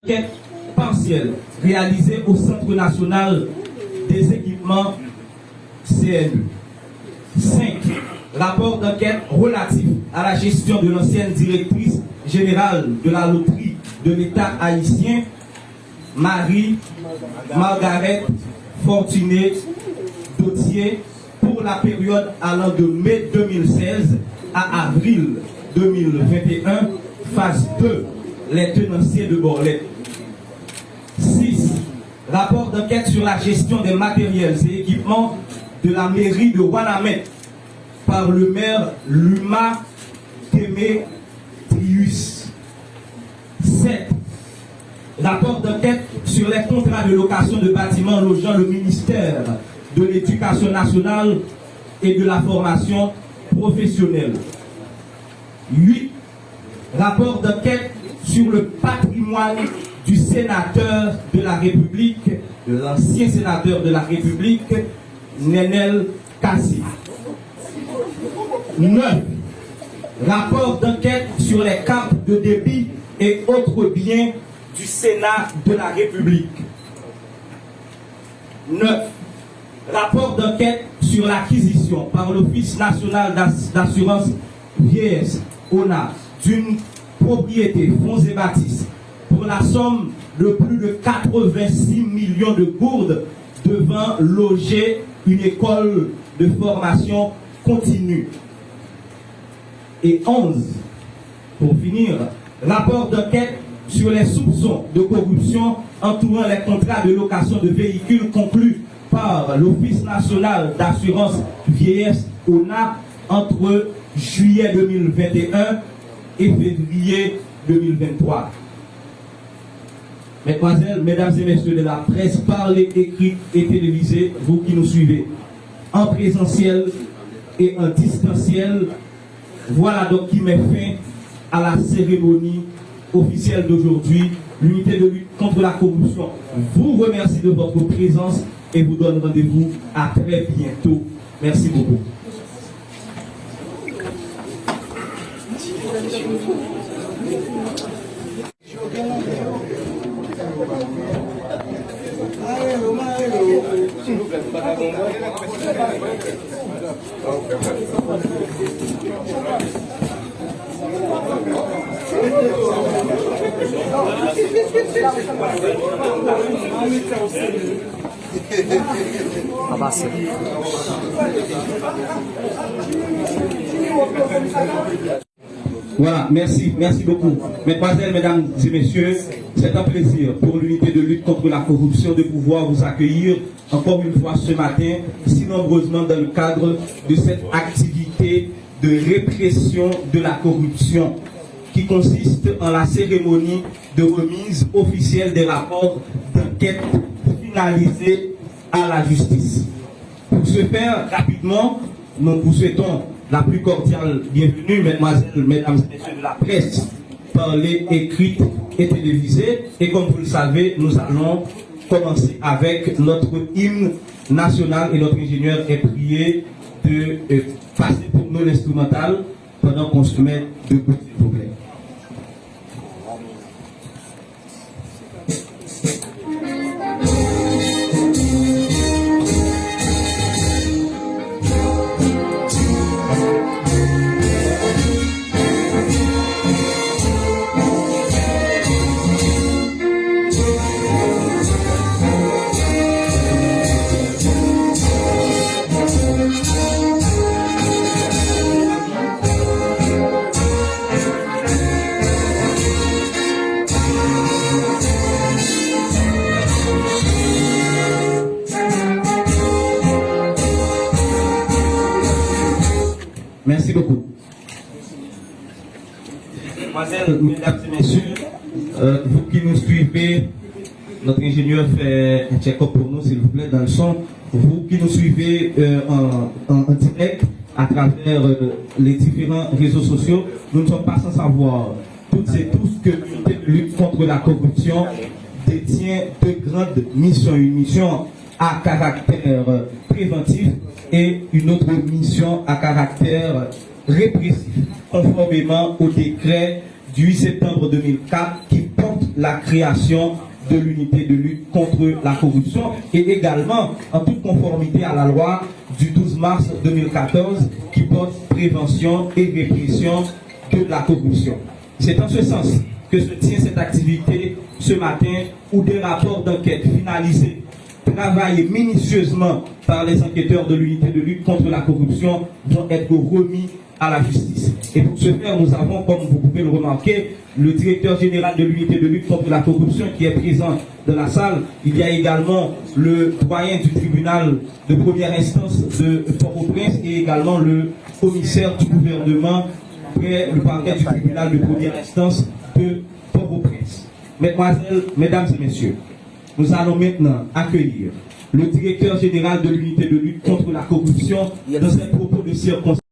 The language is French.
Enquête partielle réalisée au Centre national des équipements CNU. 5. Rapport d'enquête relatif à la gestion de l'ancienne directrice générale de la loterie de l'État haïtien, Marie-Margaret Fortuné Dautier, pour la période allant de mai 2016 à avril 2021, phase 2, les tenanciers de Borlette. 6. Rapport d'enquête sur la gestion des matériels et équipements de la mairie de Wanamé par le maire Luma Démétrius. 7. Rapport d'enquête sur les contrats de location de bâtiments logeant le ministère de l'Éducation nationale et de la formation professionnelle. 8. Rapport d'enquête sur le patrimoine du sénateur de la République, de l'ancien sénateur de la République, Nenel Kassi. 9. Rapport d'enquête sur les cartes de débit et autres biens du Sénat de la République. 9. Rapport d'enquête sur l'acquisition par l'Office national d'assurance vieillesse, ONA, d'une propriété fonds et bâtisses pour la somme de plus de 86 millions de gourdes devant loger une école de formation continue. Et 11. Pour finir, rapport d'enquête sur les soupçons de corruption entourant les contrats de location de véhicules conclus par l'Office national d'assurance vieillesse, ONA, entre juillet 2021 et février 2023. Mesdemoiselles, mesdames et messieurs de la presse, parlée, écrite et télévisée, vous qui nous suivez en présentiel et en distanciel, voilà donc qui met fin à la cérémonie officielle d'aujourd'hui. L'unité de lutte contre la corruption vous remercie de votre présence et vous donne rendez-vous à très bientôt. Merci beaucoup. Voilà, merci beaucoup. Mesdemoiselles, mesdames et messieurs, c'est un plaisir pour l'unité de lutte contre la corruption de pouvoir vous accueillir encore une fois ce matin, si nombreusement dans le cadre de cette activité de répression de la corruption qui consiste en la cérémonie de remise officielle des rapports d'enquête finalisés à la justice. Pour ce faire, rapidement, nous vous souhaitons la plus cordiale bienvenue, mesdemoiselles, mesdames et messieurs de la presse, parlée, écrite et télévisée. Et comme vous le savez, nous allons commencer avec notre hymne national et notre ingénieur est prié de passer pour nous l'instrumental pendant qu'on se met debout, s'il vous plaît. Merci beaucoup. Mesdemoiselles, mesdames et messieurs, vous qui nous suivez, notre ingénieur fait un check-up pour nous, s'il vous plaît, dans le son. Vous qui nous suivez en direct à travers les différents réseaux sociaux, nous ne sommes pas sans savoir, toutes et tous, que l'unité de lutte contre la corruption détient deux grandes missions. Une mission à caractère préventif et une autre mission à caractère répressif, conformément au décret du 8 septembre 2004 qui porte la création de l'unité de lutte contre la corruption et également en toute conformité à la loi du 12 mars 2014 qui porte prévention et répression de la corruption. C'est en ce sens que se tient cette activité ce matin où des rapports d'enquête finalisés, travaillés minutieusement par les enquêteurs de l'unité de lutte contre la corruption vont être remis à la justice. Et pour ce faire, nous avons, comme vous pouvez le remarquer, le directeur général de l'unité de lutte contre la corruption qui est présent dans la salle. Il y a également le doyen du tribunal de première instance de Port-au-Prince et également le commissaire du gouvernement près le parquet du tribunal de première instance de Port-au-Prince. Mesdemoiselles, mesdames et messieurs, nous allons maintenant accueillir le directeur général de l'unité de lutte contre la corruption dans ses propos de circonstance.